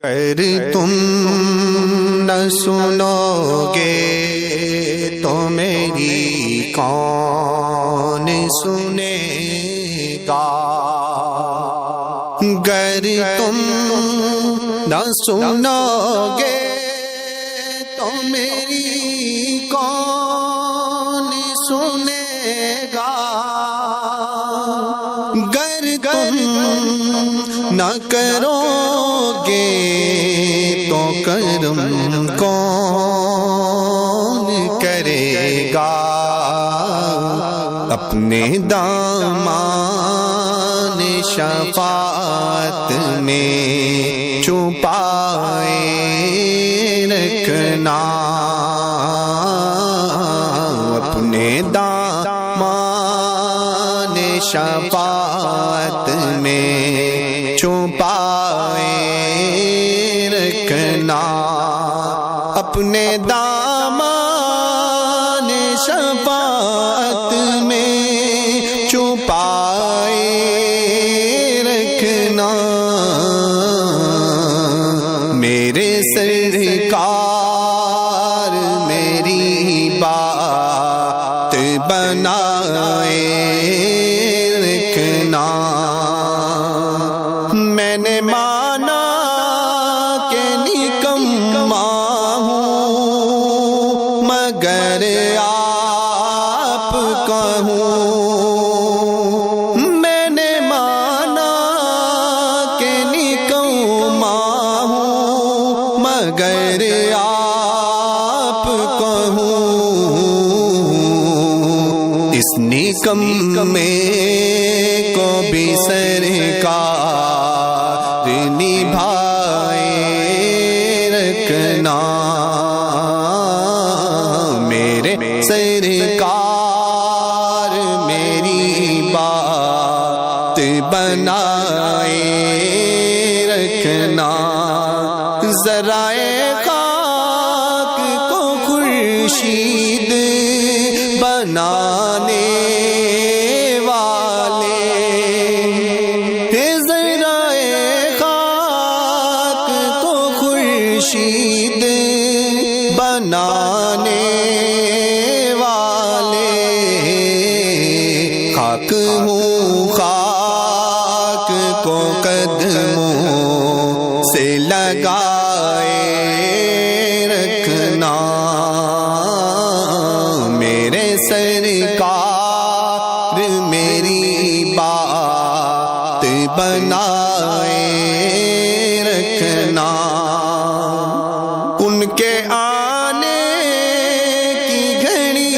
اگر تم نہ سنو گے تو میری کون سنے گا؟ اگر تم نہ سنو گے تو میری کون سنے گا؟ اگر تم نہ کرو گے تو کرم کون کرے گا؟ اپنے دامان شفاعت میں چھپائے رکھنا، اپنے دامان شفاعت میں چھپائے رکھنا، اپنے دامان شفاعت میں چھپائے رکھنا۔ میرے سرکار میری بات بنائے رکھنا۔ میں نے مانا کہ نکما ہوں مگر آپ کا ہوں، میں نے مانا کہ نکما ہوں مگر آپ کا ہوں۔ اس نکمے کو بھی سرکار نبھائے رکھنا، میرے سرکار میری بات بنائے رکھنا۔ ذرائع خاک کو خورشید بنانے والے، ذرائع خاک کو خورشید بنانے والے، خاک ہوں خاک کو قدموں سے لگائے رکھنا، میرے سرکار میری بات بنائے رکھنا۔ ان کے آنے کی گھڑی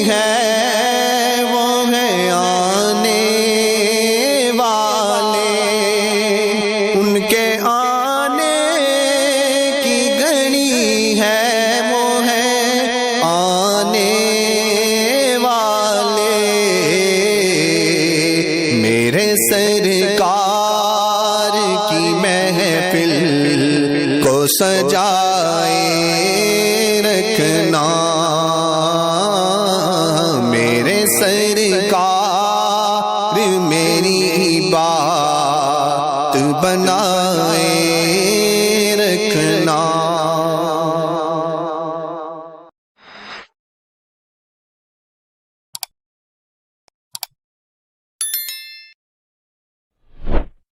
ہے، وہ ہے آنے والے، ان کے آنے کی گھڑی ہے، وہ ہے آنے والے، میرے سرکار کی محفل کو سجائے رکھنا، میرے سرکار میری بات بنا